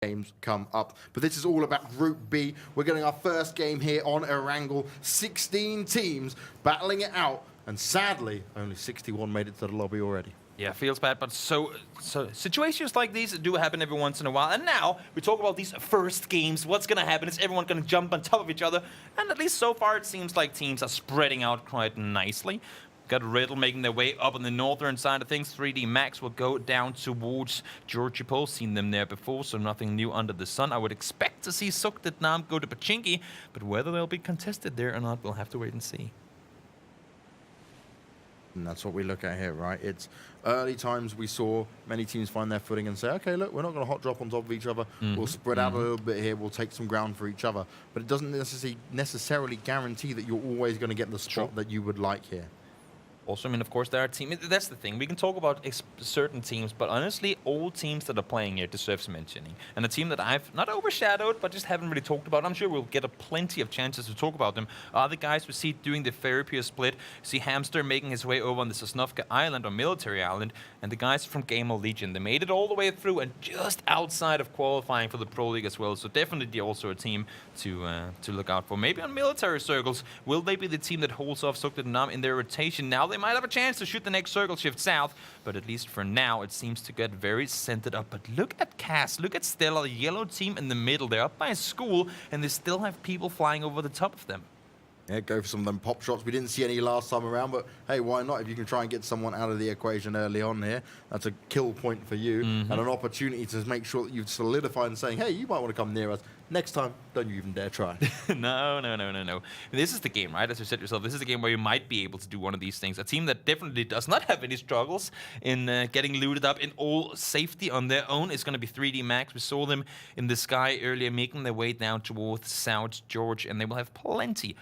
games come up. But this is all about Group B. We're getting our first game here on Erangel. 16 teams battling it out, and sadly, only 61 made it to the lobby already. Yeah, feels bad, but so situations like these do happen every once in a while. And now we talk about these first games. What's going to happen? Is everyone going to jump on top of each other? And at least so far, it seems like teams are spreading out quite nicely. Got Riddle making their way up on the northern side of things. 3D Max will go down towards Georgia Pole. Seen them there before, so nothing new under the sun. I would expect to see Sukhdetnam go to Pachinki, but whether they'll be contested there or not, we'll have to wait and see. And that's what we look at here, right? It's early times we saw many teams find their footing and say, okay, look, we're not going to hot drop on top of each other. We'll spread out a little bit here. We'll take some ground for each other. But it doesn't necessarily guarantee that you're always going to get the spot that you would like here. Also, I mean, of course, there are teams. That's the thing. We can talk about certain teams, but honestly, all teams that are playing here deserve some mentioning. And a team that I've not overshadowed, but just haven't really talked about, I'm sure we'll get plenty of chances to talk about them, are the guys we see doing the Therapy split. See Hamster making his way over on the Sosnovka Island, or Military Island, and the guys from Gamer Legion. They made it all the way through and just outside of qualifying for the Pro League as well. So definitely also a team to look out for. Maybe on military circles, will they be the team that holds off Sukhdetnam in their rotation? Now they might have a chance to shoot the next circle shift south, but at least for now, it seems to get very centered up. But look at Cass, look at Stella, the yellow team in the middle. They're up by a school, and they still have people flying over the top of them. Yeah, go for some of them pop shots. We didn't see any last time around, but hey, why not? If you can try and get someone out of the equation early on here, that's a kill point for you and an opportunity to make sure that you've solidified and saying, hey, you might want to come near us. Next time, don't you even dare try. No. This is the game, right? As you said yourself, this is the game where you might be able to do one of these things. A team that definitely does not have any struggles in getting looted up in all safety on their own is going to be 3D Max. We saw them in the sky earlier making their way down towards South George, and they will have plenty,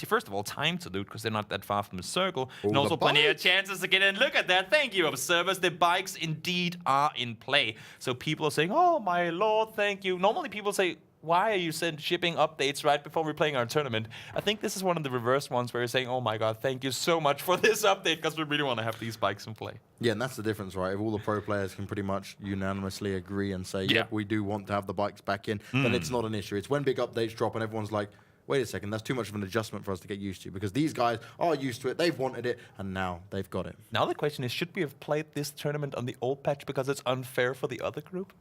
first of all, time to loot because they're not that far from the circle. And also plenty of chances to get in. Look at that. Thank you, observers. The bikes indeed are in play. So people are saying, oh, my lord, thank you. Normally people say, why are you shipping updates right before we're playing our tournament? I think this is one of the reverse ones where you're saying, oh my god, thank you so much for this update because we really want to have these bikes in play. Yeah, and that's the difference, right? If all the pro players can pretty much unanimously agree and say, yep, we do want to have the bikes back in, then it's not an issue. It's when big updates drop and everyone's like, wait a second, that's too much of an adjustment for us to get used to, because these guys are used to it, they've wanted it, and now they've got it. Now the question is, should we have played this tournament on the old patch because it's unfair for the other group?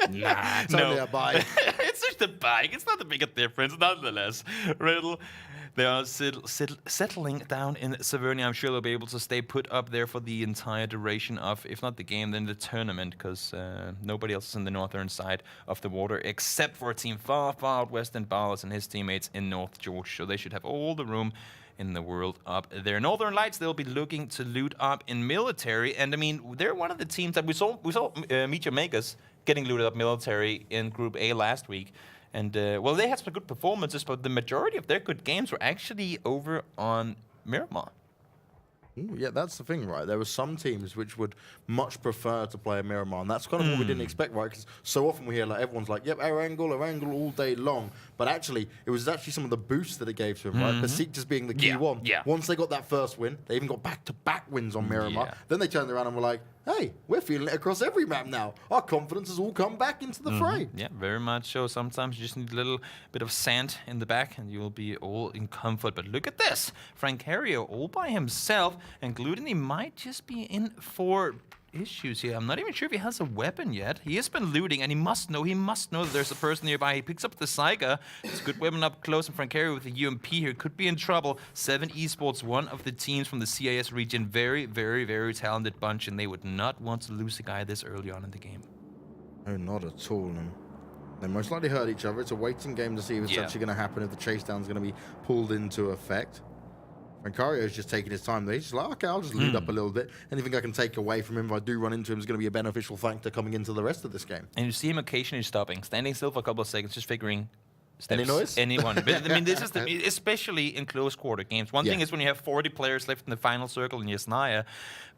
Nah, it's only a bike. It's just a bike. It's not a big difference, nonetheless. Riddle, they are settling down in Severnia. I'm sure they'll be able to stay put up there for the entire duration of, if not the game, then the tournament, because nobody else is in the northern side of the water except for a team far, far out west, and Barlas and his teammates in North George. So they should have all the room in the world up there. Northern Lights, they'll be looking to loot up in military, and I mean, they're one of the teams that we saw Meteor Makers getting looted up military in Group A last week. And, well, they had some good performances, but the majority of their good games were actually over on Miramar. Ooh, yeah, that's the thing, right? There were some teams which would much prefer to play a Miramar, and that's kind of what we didn't expect, right? Because so often we hear, like, everyone's like, yep, Erangel all day long. But actually, it was actually some of the boosts that it gave to them, right? Basic just being the key one. Yeah. Once they got that first win, they even got back-to-back wins on Miramar. Then they turned around and were like, hey, we're feeling it across every map now. Our confidence has all come back into the fray. Yeah, very much so. Sometimes you just need a little bit of sand in the back and you'll be all in comfort. But look at this. Francario all by himself, and Glutiny might just be in for issues here. I'm not even sure if he has a weapon yet. He has been looting, and he must know that there's a person nearby. He picks up the Saiga. It's a good weapon up close, and Francario with the UMP here could be in trouble. 7 Esports, one of the teams from the CIS region. Very, very, very talented bunch, and they would not want to lose a guy this early on in the game. No, not at all. No. They most likely hurt each other. It's a waiting game to see if it's actually going to happen, if the chase down is going to be pulled into effect. Francario's just taking his time there. He's just like, okay, I'll just loot up a little bit. Anything I can take away from him if I do run into him is going to be a beneficial factor coming into the rest of this game. And you see him occasionally stopping, standing still for a couple of seconds, just figuring steps. Any noise? Anyone. But, I mean, this is especially in close quarter games. One thing is when you have 40 players left in the final circle in Yasnaya,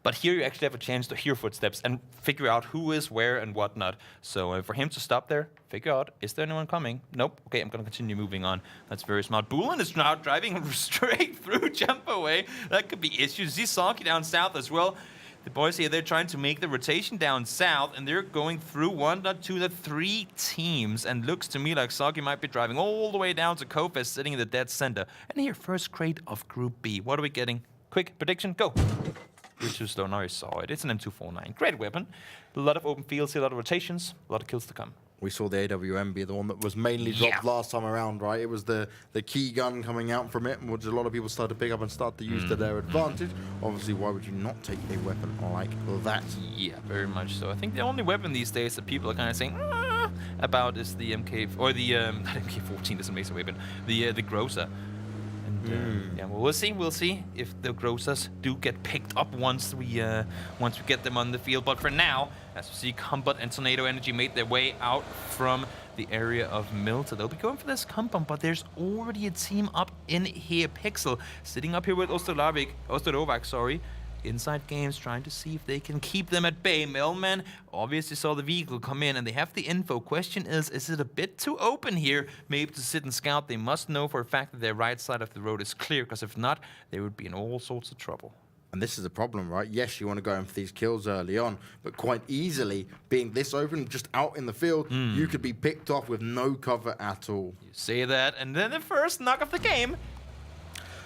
but here you actually have a chance to hear footsteps and figure out who is where and whatnot. So for him to stop there, figure out, is there anyone coming? Nope. Okay, I'm going to continue moving on. That's very smart. Bulin is now driving straight through, jump away. That could be issues. Zisaki down south as well. The boys here, they're trying to make the rotation down south, and they're going through 1, not 2, not 3 teams. And looks to me like Soggy might be driving all the way down to Kofes, sitting in the dead center. And here, first crate of Group B. What are we getting? Quick prediction, go. You're too slow, now you saw it. It's an M249. Great weapon. A lot of open fields here, a lot of rotations, a lot of kills to come. We saw the AWM be the one that was mainly dropped last time around, right? It was the key gun coming out from it, which a lot of people started to pick up and start to use to their advantage. Obviously, why would you not take a weapon like that? Yeah, very much so. I think the only weapon these days that people are kind of saying about is the MK, or the not MK14, is an amazing weapon, the Groza. Yeah, well, we'll see if the Grozas do get picked up once we get them on the field. But for now, as we see, Combat and Tornado Energy made their way out from the area of Milta. They'll be going for this compound, but there's already a team up in here. Pixel sitting up here with Osterovac, sorry. Inside games, trying to see if they can keep them at bay. Mailman obviously saw the vehicle come in, and they have the info. Question is it a bit too open here? Maybe to sit and scout. They must know for a fact that their right side of the road is clear, because if not, they would be in all sorts of trouble. And this is the problem, right? Yes, you want to go in for these kills early on, but quite easily, being this open, just out in the field, you could be picked off with no cover at all. You say that, and then the first knock of the game.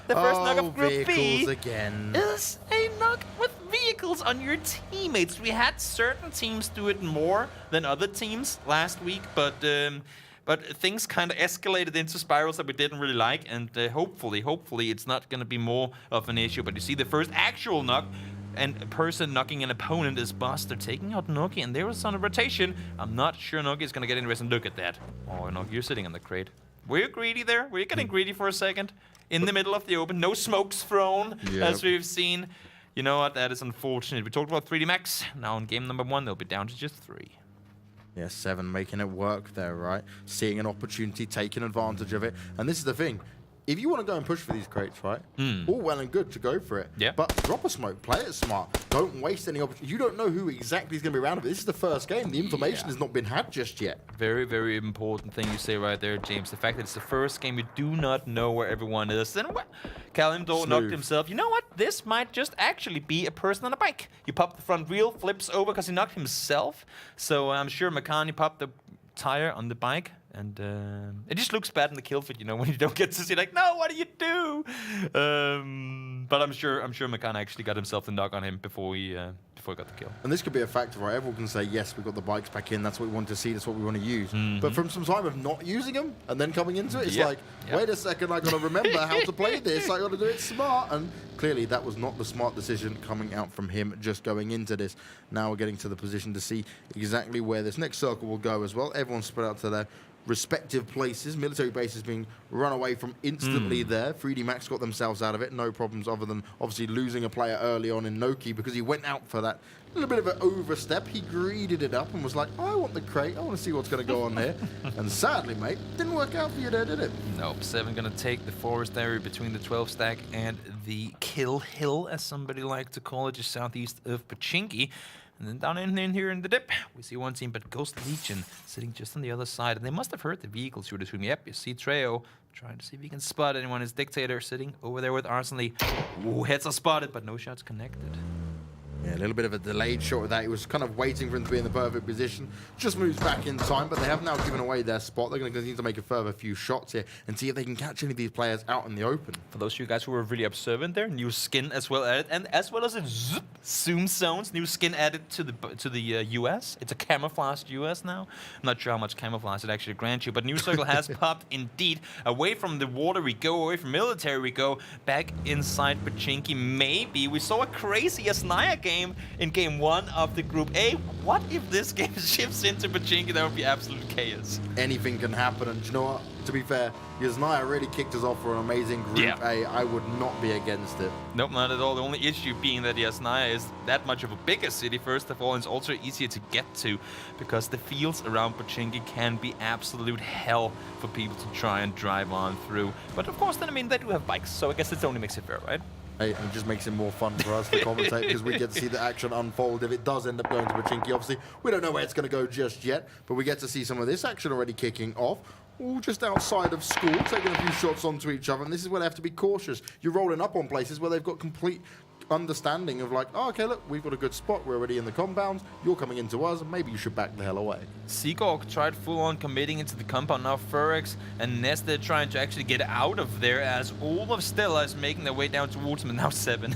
The first knock of Group B again. is a knock with vehicles on your teammates. We had certain teams do it more than other teams last week, but things kind of escalated into spirals that we didn't really like, and hopefully it's not going to be more of an issue. But you see the first actual knock, and a person knocking an opponent is Buster, taking out Noki, and there was on a rotation. I'm not sure Noki is going to get any rest, and look at that. Oh, Noki, you're sitting on the crate. Were you greedy there? Were you getting greedy for a second? In the middle of the open, no smokes thrown, as we've seen. You know what, that is unfortunate. We talked about 3D Max. Now in game number 1, they'll be down to just 3. Yeah, 7 making it work there, right? Seeing an opportunity, taking advantage of it. And this is the thing. If you want to go and push for these crates, right? All well and good to go for it. Yeah. But drop a smoke, play it smart. Don't waste any opportunity. You don't know who exactly is going to be around it. This is the first game. The information has not been had just yet. Very, very important thing you say right there, James. The fact that it's the first game, you do not know where everyone is. And Kalimdor knocked himself. You know what? This might just actually be a person on a bike. You pop the front wheel, flips over because he knocked himself. So I'm sure Makani popped the tire on the bike. And it just looks bad in the kill feed, you know, when you don't get to see, like, no, what do you do? But I'm sure Makan actually got himself the knock on him before he got the kill. And this could be a factor, right? Everyone can say, yes, we've got the bikes back in. That's what we want to see. That's what we want to use. But from some time of not using them and then coming into it, it's like, wait a second, I got to remember how to play this. I got to do it smart. And clearly, that was not the smart decision coming out from him just going into this. Now we're getting to the position to see exactly where this next circle will go as well. Everyone's spread out to their respective places. Military bases being run away from instantly there. 3D Max got themselves out of it. No problems other than obviously losing a player early on in Noki because he went out for that little bit of an overstep. He greeded it up and was like, I want the crate. I want to see what's going to go on here. And sadly, mate, didn't work out for you there, did it? Nope. 7 going to take the forest area between the 12 stack and the Kill Hill, as somebody like to call it, just southeast of Pachinki. And then down in here in the dip, we see one team, but Ghost Legion sitting just on the other side. And they must have heard the vehicle shooter shooting. Yep, you see Treo trying to see if he can spot anyone. His Dictator sitting over there with Arsenally. Ooh, heads are spotted, but no shots connected. Yeah, a little bit of a delayed shot with that. He was kind of waiting for him to be in the perfect position. Just moves back in time, but they have now given away their spot. They're going to continue to make a further few shots here and see if they can catch any of these players out in the open. For those of you guys who were really observant there, new skin as well added, and as well as in zoom zones, new skin added to the US. It's a camouflaged US now. I'm not sure how much camouflage it actually grants you, but new circle has popped indeed. Away from the water we go, away from military we go, back inside Pachinki. Maybe we saw a crazy Asnaya game in game 1 of the Group A. What if this game shifts into Pachinki? That would be absolute chaos. Anything can happen, and you know what? To be fair, Yasnaya really kicked us off for an amazing Group A. I would not be against it. Nope, not at all. The only issue being that Yasnaya is that much of a bigger city, first of all, and it's also easier to get to because the fields around Pachinki can be absolute hell for people to try and drive on through. But of course, then, I mean, they do have bikes, so I guess it only makes it fair, right? Hey, it just makes it more fun for us to commentate because we get to see the action unfold. If it does end up going to Pachinki, obviously, we don't know where it's going to go just yet, but we get to see some of this action already kicking off. All just outside of school, taking a few shots onto each other, and this is where they have to be cautious. You're rolling up on places where they've got complete understanding of like, oh, okay, look, we've got a good spot. We're already in the compounds. You're coming into us. Maybe you should back the hell away. Seagawk tried full-on committing into the compound. Now Furex and Nest, they're trying to actually get out of there as all of Stella is making their way down towards him. And now 7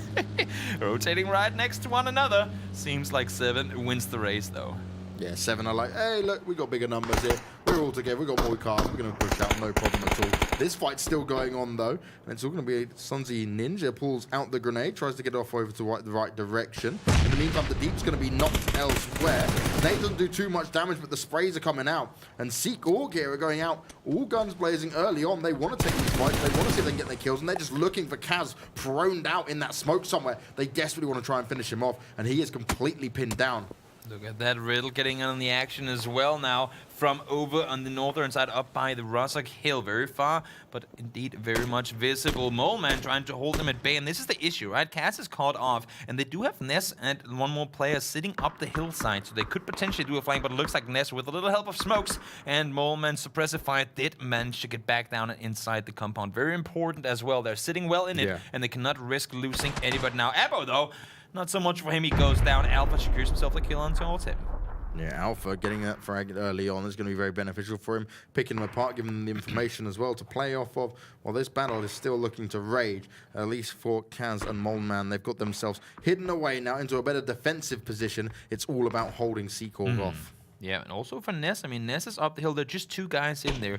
rotating right next to one another. Seems like 7 wins the race, though. Yeah, 7 are like, hey, look, we got bigger numbers here. We're all together. We got more cars. We're going to push out, no problem at all. This fight's still going on, though. And it's all going to be Sunzi Ninja pulls out the grenade, tries to get off over to the right direction. In the meantime, the Deep's going to be knocked elsewhere. Nate doesn't do too much damage, but the sprays are coming out. And Seek all gear are going out. All guns blazing early on. They want to take these fights. They want to see if they can get their kills. And they're just looking for Kaz proned out in that smoke somewhere. They desperately want to try and finish him off. And he is completely pinned down. Look at that, Riddle getting in on the action as well now from over on the northern side up by the Rozhok Hill. Very far, but indeed very much visible. Moleman trying to hold them at bay, and this is the issue, right? Cass is caught off, and they do have Ness and one more player sitting up the hillside, so they could potentially do a flank, but it looks like Ness, with a little help of smokes, and Moleman suppressive fire did manage to get back down inside the compound. Very important as well. They're sitting well in it, and they cannot risk losing anybody now. Ebo, though, not so much for him. He goes down. Alpha secures himself the kill onto him. Yeah, Alpha getting that frag early on is going to be very beneficial for him, picking them apart, giving them the information as well to play off of. While this battle is still looking to rage, at least for Kaz and Moleman, they've got themselves hidden away now into a better defensive position. It's all about holding Seacorp off. Yeah, and also for Ness. I mean, Ness is up the hill. There are just 2 guys in there.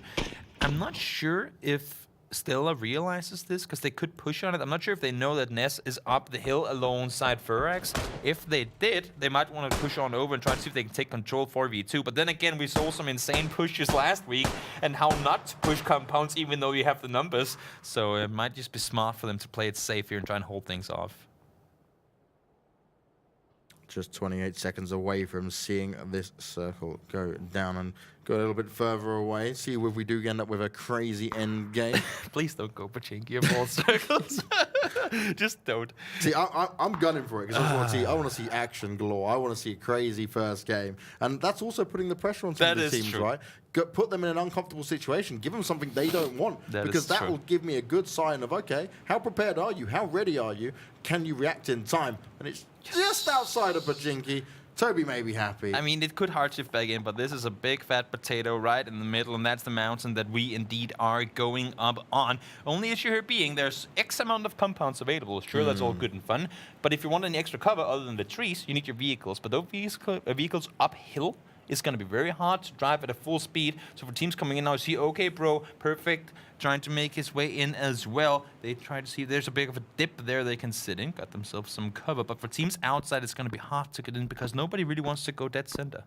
I'm not sure if Stella realizes this, because they could push on it. I'm not sure if they know that Ness is up the hill alongside Furex. If they did, they might want to push on over and try to see if they can take control 4v2. But then again, we saw some insane pushes last week and how not to push compounds even though you have the numbers. So it might just be smart for them to play it safe here and try and hold things off. Just 28 seconds away from seeing this circle go down and go a little bit further away. See if we do end up with a crazy end game. Please don't go Pachinki of all circles. Just don't. See, I'm gunning for it because I want to see action galore. I want to see a crazy first game. And that's also putting the pressure on some of the teams, true. right? Put them in an uncomfortable situation. Give them something they don't want. Because that will give me a good sign of, okay, how prepared are you? How ready are you? Can you react in time? And it's just outside of Pachinki. Toby may be happy. I mean, it could hard shift back in, but this is a big fat potato right in the middle, and that's the mountain that we indeed are going up on. Only issue here being there's X amount of compounds available. Sure, that's all good and fun, but if you want any extra cover other than the trees, you need your vehicles. But those vehicles uphill is going to be very hard to drive at a full speed. So for teams coming in now, see, okay, bro, perfect, trying to make his way in as well. They try to see if there's a bit of a dip there they can sit in, got themselves some cover. But for teams outside, it's going to be hard to get in because nobody really wants to go dead center.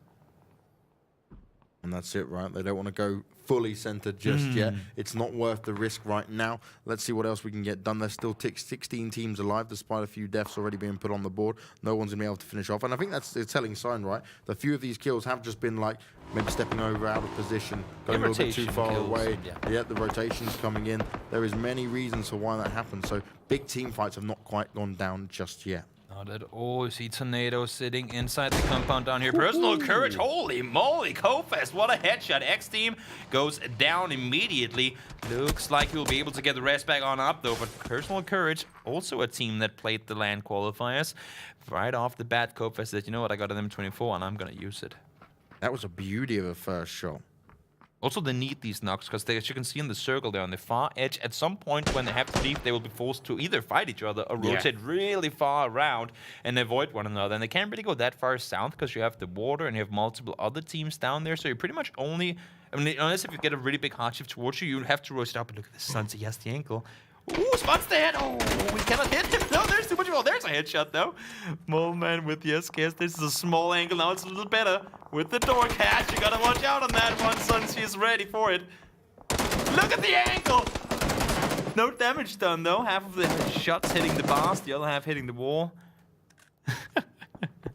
And that's it, right? They don't want to go fully centered just yet. It's not worth the risk right now. Let's see what else we can get done. There's still 16 teams alive, despite a few deaths already being put on the board. No one's going to be able to finish off. And I think that's a telling sign, right? The few of these kills have just been like maybe stepping over out of position, going a little bit too far away. Yeah, the rotation's coming in. There is many reasons for why that happens. So big team fights have not quite gone down just yet. Not at all. You see Tornado sitting inside the compound down here. Personal courage. Holy moly, Kofest. What a headshot. X-Team goes down immediately. Looks like he'll be able to get the rest back on up, though. But Personal Courage, also a team that played the LAN qualifiers. Right off the bat, Kofest said, you know what, I got an M24 and I'm going to use it. That was a beauty of a first shot. Also, they need these knocks because, as you can see in the circle there on the far edge, at some point when they have to leave, they will be forced to either fight each other or rotate really far around and avoid one another. And they can't really go that far south because you have the water and you have multiple other teams down there. So you're pretty much only, I mean, unless if you get a really big hardship towards you, you have to rotate up. And look at this, Sunzi, he has the ankle. Ooh, spots the head. Oh, we cannot hit him. No, there's too much. Oh, there's a headshot, though. Moleman with the SKS. This is a small angle. Now it's a little better. With the door catch, you gotta watch out on that one. Sunzi is ready for it. Look at the angle. No damage done, though. Half of the shots hitting the bars, the other half hitting the wall.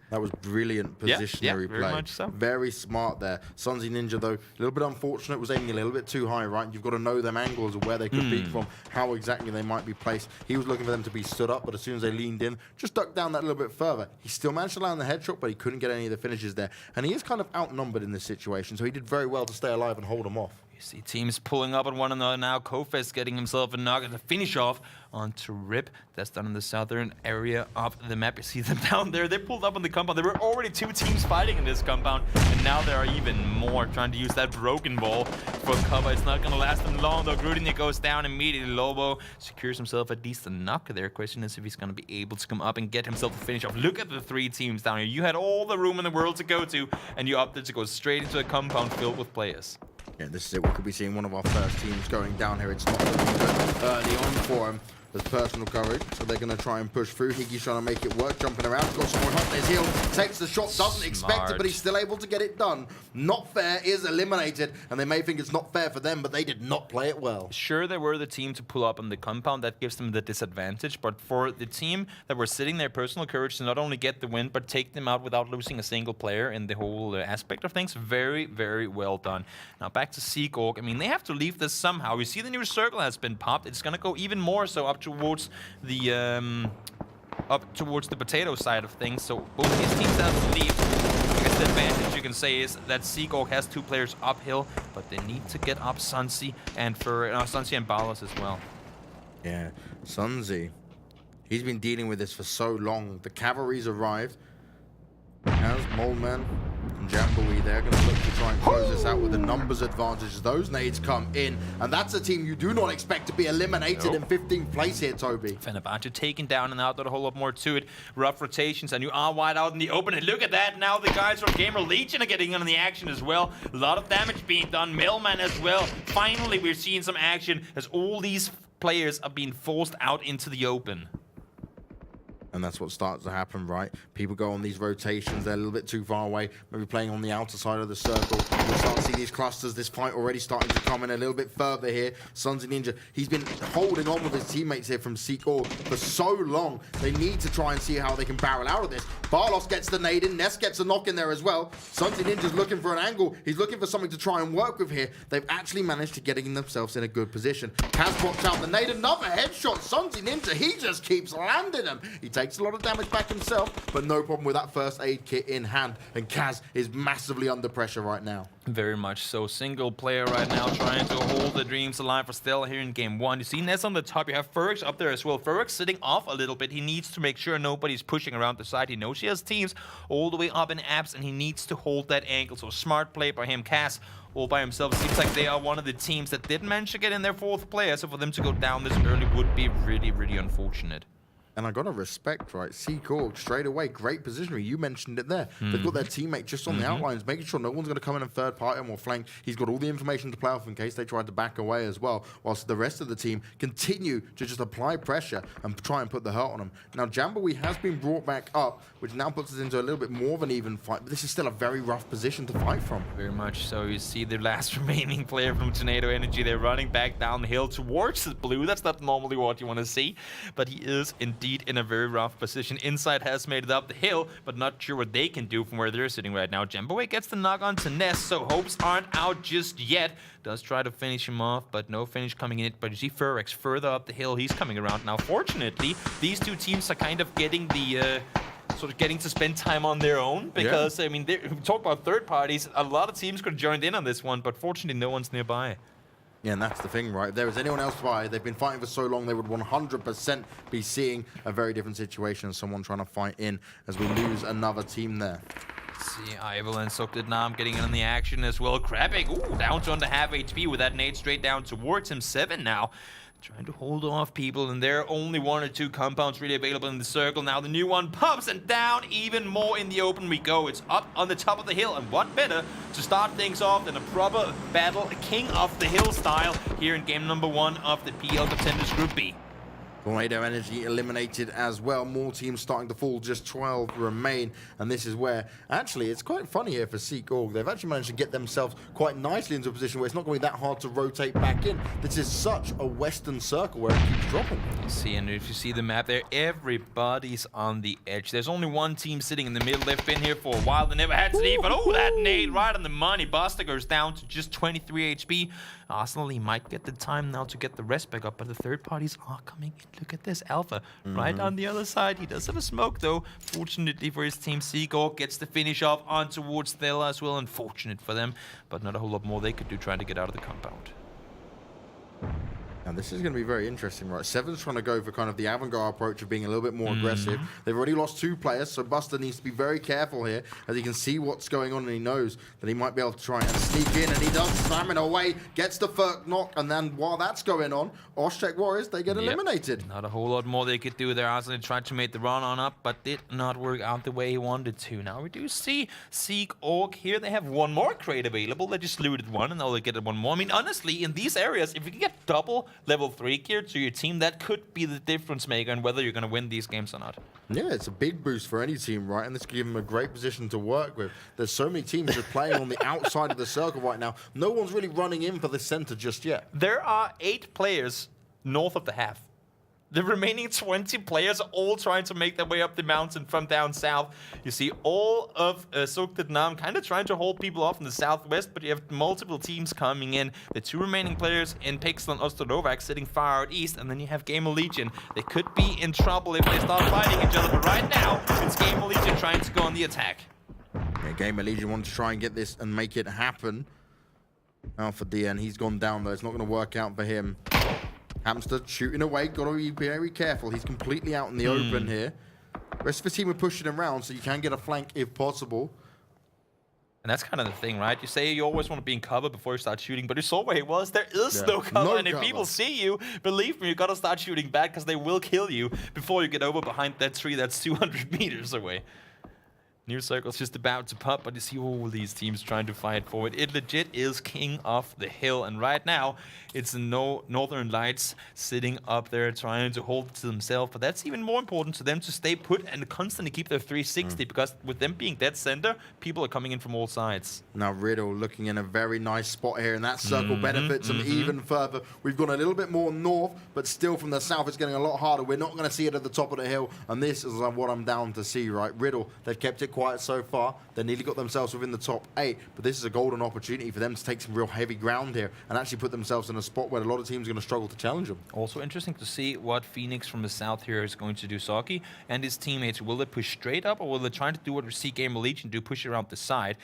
That was brilliant positionary play. Very much so. Very smart there. Sunzi Ninja, though, a little bit unfortunate, was aiming a little bit too high, right? You've got to know them angles of where they could peek from, how exactly they might be placed. He was looking for them to be stood up, but as soon as they leaned in, just ducked down that little bit further. He still managed to land the headshot, but he couldn't get any of the finishes there. And he is kind of outnumbered in this situation, so he did very well to stay alive and hold them off. See teams pulling up on one another now. Kofes getting himself a knock and a finish off onto Rip. That's done in the southern area of the map. You see them down there. They pulled up on the compound. There were already 2 teams fighting in this compound, and now there are even more trying to use that broken ball for cover. It's not going to last them long, though. Grudini goes down immediately. Lobo secures himself at least a knock there. Question is if he's going to be able to come up and get himself a finish off. Look at the 3 teams down here. You had all the room in the world to go to, and you opted to go straight into a compound filled with players. Yeah, this is it. We could be seeing one of our first teams going down here. It's not looking good early on for him. There's personal courage, so they're going to try and push through. Higgy's trying to make it work, jumping around. Got someone up his heel, takes the shot, doesn't expect it, but he's still able to get it done. Not fair is eliminated, and they may think it's not fair for them, but they did not play it well. Sure, they were the team to pull up on the compound. That gives them the disadvantage, but for the team that were sitting there, personal courage to not only get the win, but take them out without losing a single player in the whole aspect of things. Very, very well done. Now back to Seagorg. I mean, they have to leave this somehow. You see the new circle has been popped. It's going to go even more so up towards the potato side of things. So both these teams have to leave. I guess the advantage you can say is that Seagorg has 2 players uphill, but they need to get up Sunzi and Sunzi and Balas as well. Yeah, Sunzi. He's been dealing with this for so long. The cavalry's arrived. As Moleman and Jamboree, they're going to look to try and close this out with a numbers advantage. Those nades come in, and that's a team you do not expect to be eliminated in 15th place here, Toby. Fenerbahce taken down, and now there's a whole lot more to it. Rough rotations, and you are wide out in the open. And look at that, now the guys from Gamer Legion are getting in on the action as well. A lot of damage being done. Millman as well. Finally, we're seeing some action as all these players are being forced out into the open. And that's what starts to happen, right? People go on these rotations, they're a little bit too far away, maybe playing on the outer side of the circle. We'll start to see these clusters, this fight already starting to come in a little bit further here. Sunzi Ninja, he's been holding on with his teammates here from Seagorg for so long. They need to try and see how they can barrel out of this. Barlos gets the nade in, Ness gets a knock in there as well. Sunzi Ninja's looking for an angle. He's looking for something to try and work with here. They've actually managed to getting themselves in a good position. Kaz pops out the nade, another headshot. Sunzi Ninja, he just keeps landing them. He takes a lot of damage back himself, but no problem with that first aid kit in hand. And Kaz is massively under pressure right now. Very much so. Single player right now trying to hold the dreams alive for Stella here in game 1. You see Ness on the top. You have Ferrex up there as well. Ferrex sitting off a little bit. He needs to make sure nobody's pushing around the side. He knows he has teams all the way up in apps, and he needs to hold that angle. So smart play by him. Kaz all by himself. Seems like they are one of the teams that didn't manage to get in their 4th player. So for them to go down this early would be really, really unfortunate. And I got to respect, right, Seagorg straight away, great positioning. You mentioned it there. They've got their teammate just on the outlines, making sure no one's going to come in and third party him or flank. He's got all the information to play off in case they tried to back away as well, whilst the rest of the team continue to just apply pressure and try and put the hurt on them. Now, Jamboree has been brought back up, which now puts us into a little bit more of an even fight, but this is still a very rough position to fight from. Very much so. You see the last remaining player from Tornado Energy. They're running back down the hill towards the blue. That's not normally what you want to see, but he is indeed in a very rough position. Inside has made it up the hill, but not sure what they can do from where they're sitting right now. Jamboree gets the knock on to Ness, so hopes aren't out just yet. Does try to finish him off, but no finish coming in. But you see Ferrex further up the hill. He's coming around now. Fortunately, these 2 teams are kind of getting the getting to spend time on their own, because I mean, we talk about third parties. A lot of teams could have joined in on this one, but fortunately no one's nearby. Yeah, and that's the thing, right? If there was anyone else by, they've been fighting for so long, they would 100% be seeing a very different situation. Someone trying to fight in as we lose another team there. See, Ivel and Sokdidnam getting in on the action as well. Krabbing, down to under half HP with that nade straight down towards him. 7 now. Trying to hold off people, and there are only 1 or 2 compounds really available in the circle. Now the new one pops, and down even more in the open we go. It's up on the top of the hill, and what better to start things off than a proper battle, a king of the hill style, here in game number 1 of the PEL Contenders Group B. Tornado Energy eliminated as well. More teams starting to fall. Just 12 remain. And this is where, actually, it's quite funny here for Seagorg. They've actually managed to get themselves quite nicely into a position where it's not going to be that hard to rotate back in. This is such a western circle where it keeps dropping. See, and if you see the map there, everybody's on the edge. There's only 1 team sitting in the middle. They've been here for a while. They never had to leave, but that nade right on the money. Buster goes down to just 23 HP. Arsenal, he might get the time now to get the rest back up, but the third parties are coming in look at this Alpha right on the other side. He does have a smoke though. Fortunately for his team, Seagor gets the finish off on towards Thela as well. Unfortunate for them, but not a whole lot more they could do trying to get out of the compound. And this is going to be very interesting, right? Seven's trying to go for kind of the avant-garde approach of being a little bit more aggressive. They've already lost 2 players, so Buster needs to be very careful here as he can see what's going on and he knows that he might be able to try and sneak in, and he does, slamming away, gets the first knock, and then while that's going on, Oshtek Warriors, they get eliminated. Not a whole lot more they could do there. Arslan tried to make the run on up, but did not work out the way he wanted to. Now we do see Seek Orc here. They have 1 more crate available. They just looted 1, and now they get 1 more. I mean, honestly, in these areas, if you can get double level 3 gear to your team, that could be the difference maker in whether you're going to win these games or not. Yeah, it's a big boost for any team, right? And this could give them a great position to work with. There's so many teams just playing on the outside of the circle right now. No one's really running in for the center just yet. There are 8 players north of the half. The remaining 20 players are all trying to make their way up the mountain from down south. You see all of Nam kind of trying to hold people off in the southwest, but you have multiple teams coming in. The 2 remaining players in Pixel and Ostronovac sitting far out east, and then you have Gamer Legion. They could be in trouble if they start fighting each other, but right now, it's Gamer Legion trying to go on the attack. Yeah, Gamer Legion wants to try and get this and make it happen. Alpha DN, he's gone down though. It's not going to work out for him. Hamster shooting away, got to be very careful. He's completely out in the open here. Rest of the team are pushing him around, so you can get a flank if possible. And that's kind of the thing, right? You say you always want to be in cover before you start shooting, but you saw where he was. There is no cover, and if people see you, believe me, you got to start shooting back because they will kill you before you get over behind that tree that's 200 meters away. New Circle's just about to pop, but you see all these teams trying to fight for it. It legit is king of the hill, and right now, it's the Northern Lights sitting up there trying to hold it to themselves, but that's even more important to them to stay put and constantly keep their 360, because with them being dead center, people are coming in from all sides. Now Riddle looking in a very nice spot here, and that circle benefits them even further. We've gone a little bit more north, but still from the south, it's getting a lot harder. We're not going to see it at the top of the hill, and this is what I'm down to see, right? Riddle, they've kept it quiet so far. They nearly got themselves within the top 8, but this is a golden opportunity for them to take some real heavy ground here and actually put themselves in a spot where a lot of teams are going to struggle to challenge them. Also interesting to see what Phoenix from the south here is going to do. Saki and his teammates, will they push straight up, or will they try to do what we see Gamer Legion do, push around the side?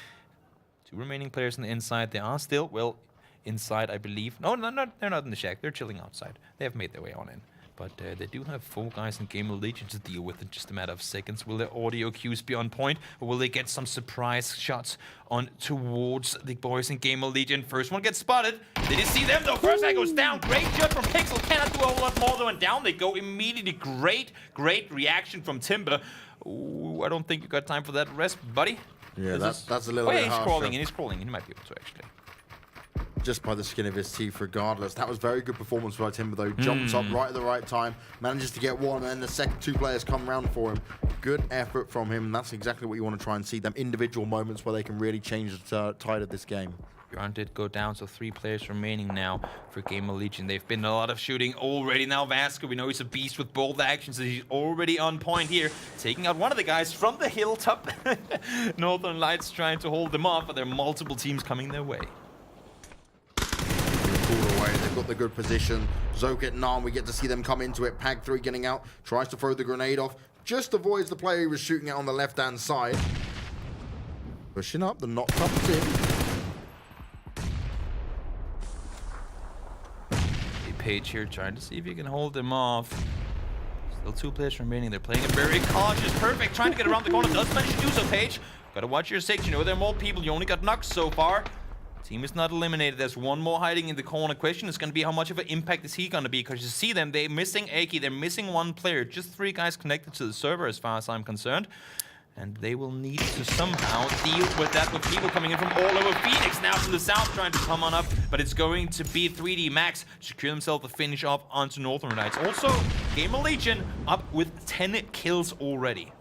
2 remaining players on the inside. They are still, well, inside, I believe. No, they're not in the shack. They're chilling outside. They have made their way on in. But they do have 4 guys in Gamer Legion to deal with in just a matter of seconds. Will their audio cues be on point, or will they get some surprise shots on towards the boys in Gamer Legion? First one gets spotted. Did you see them though? First guy goes down. Great jump from Pixel. Cannot do a whole lot more though, and down they go immediately. Great reaction from Timber. Ooh, I don't think you got time for that rest, buddy. Yeah, that's a little bit he's harsh. crawling in. He's crawling in. He might be able to actually. Just by the skin of his teeth regardless. That was very good performance by Timber though. Jumps up right at the right time, manages to get 1, and then the second 2 players come round for him. Good effort from him, and that's exactly what you want to try and see, them individual moments where they can really change the tide of this game. Bjorn did go down, so 3 players remaining now for Gamer Legion. They've been a lot of shooting already. Now Vasco, we know he's a beast with bold actions, so he's already on point here, taking out one of the guys from the hilltop. Northern Lights trying to hold them off, but there are multiple teams coming their way. They've got the good position. Zoket Nam, we get to see them come into it. Pag 3 getting out, tries to throw the grenade off, just avoids the player he was shooting at on the left-hand side. Pushing up, the knock comes in. Page here trying to see if he can hold them off. Still 2 players remaining. They're playing it very cautious. Perfect, trying to get around the corner. Does manage to do so, Page. Gotta watch your 6. You know there are more people. You only got knocked so far. Team is not eliminated. There's 1 more hiding in the corner. Question is going to be how much of an impact is he going to be? Because you see them, they're missing Aki. They're missing 1 player. Just 3 guys connected to the server as far as I'm concerned. And they will need to somehow deal with that, with people coming in from all over. Phoenix now from the south trying to come on up, but it's going to be 3D Max secure themselves the finish off onto Northern Lights. Also, Gamer Legion up with 10 kills already.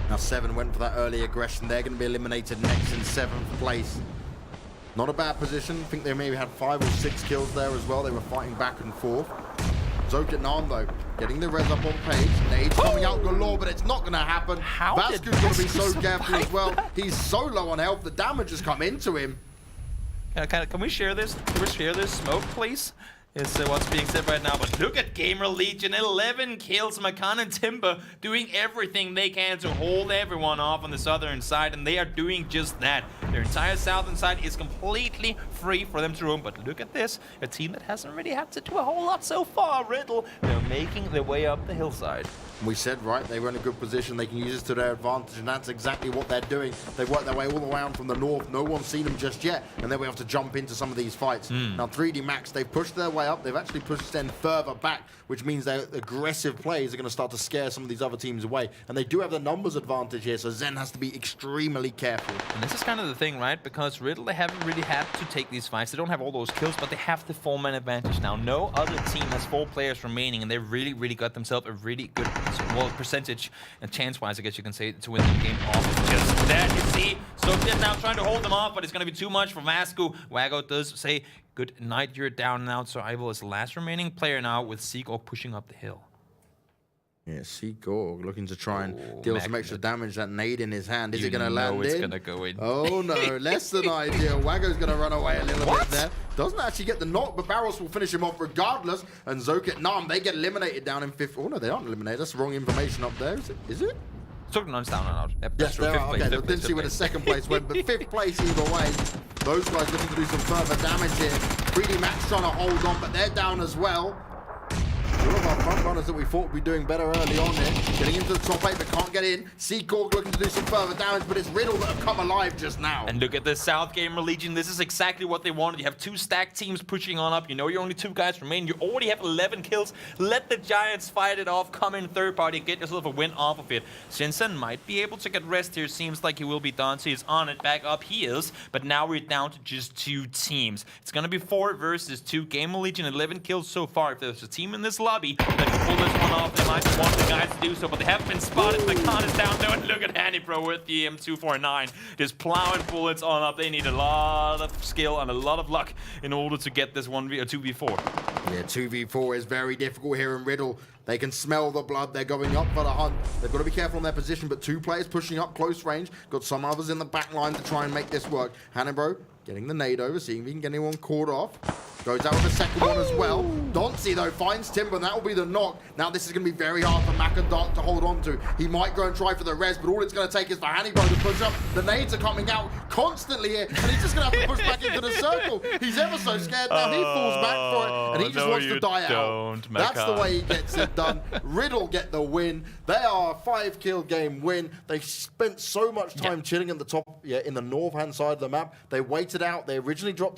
Now 7 went for that early aggression. They're going to be eliminated next in 7th place. Not a bad position. I think they maybe had 5 or 6 kills there as well. They were fighting back and forth. Zoket Nam though, getting the res up on Page. Nade coming out galore, but it's not going to happen. Vasquez going to be so careful as well. He's so low on health, the damage has come into him. Can we share this? Can we share this smoke, please? is what's being said right now. But look at Gamer Legion, 11 kills. Makan and Timber doing everything they can to hold everyone off on the southern side, and they are doing just that. Their entire southern side is completely free for them to roam. But look at this, a team that hasn't really had to do a whole lot so far. Riddle, they're making their way up the hillside. We said, right, they were in a good position. They can use this to their advantage, and that's exactly what they're doing. They've worked their way all around from the north. No one's seen them just yet, and then we have to jump into some of these fights. Now, 3D Max, they've pushed their way up. They've actually pushed them further back, which means their aggressive plays are going to start to scare some of these other teams away. And they do have the numbers advantage here, so Zen has to be extremely careful. And this is kind of the thing, right? Because Riddle, they haven't really had to take these fights. They don't have all those kills, but they have the 4-man advantage now. No other team has 4 players remaining, and they really got themselves a really good, well, percentage and chance-wise, I guess you can say, to win the game off of just that. You see, Soviet now trying to hold them off, but it's going to be too much for Vasco. Wago does say, good night, you're down now. So Ival is the last remaining player now, with Seagorg pushing up the hill. Yeah, Seagorg looking to try and deal some extra damage. That nade in his hand. Is it going to land in? It's going to go in. Oh, no. Less than ideal. Wago's going to run away a little bit there. Doesn't actually get the knock, but Barros will finish him off regardless. And Zoket Nam, they get eliminated down in 5th. Oh, no, they aren't eliminated. That's the wrong information up there. Is it? Zoket Nam's down and out. Yep, yes, they are. Okay, didn't see where the second place went, but 5th place either way. Those guys looking to do some further damage here. 3D Max trying to hold on, but they're down as well. One of our front runners that we thought would be doing better early on here. Getting into the top 8 but can't get in. Seagorg looking to do some further damage, but it's Riddle that have come alive just now. And look at the South Gamer Legion. This is exactly what they wanted. You have 2 stacked teams pushing on up. You know you're only 2 guys remaining. You already have 11 kills. Let the Giants fight it off. Come in third party. Get yourself a win off of it. Shinsen might be able to get rest here. Seems like he will be done. So he's on it. Back up he is. But now we're down to just 2 teams. It's going to be 4 versus 2. Gamer Legion, 11 kills so far. If there's a team in this lobby that can pull this one off, they might want the guys to do so, but they haven't been spotted. The con is down though, and look at Hanny Pro with the M249 just plowing bullets on up. They need a lot of skill and a lot of luck in order to get this 1v or 2v4. Yeah, 2v4 is very difficult here in Riddle. They can smell the blood. They're going up for the hunt. They've got to be careful on their position, but 2 players pushing up close range. Got some others in the back line to try and make this work. Hannibro getting the nade over, seeing if he can get anyone caught off. Goes out with the second one as well. Donzi, though, finds Timber, and that will be the knock. Now, this is going to be very hard for Mac and Dark to hold on to. He might go and try for the res, but all it's going to take is for Hannibal to push up. The nades are coming out constantly here, and he's just going to have to push back into the circle. He's ever so scared now. He falls back for it, and he just wants to die out. That's the way he gets it done. Riddle get the win. They are a 5-kill game win. They spent so much time chilling in the top, in the north-hand side of the map. They waited out. They originally dropped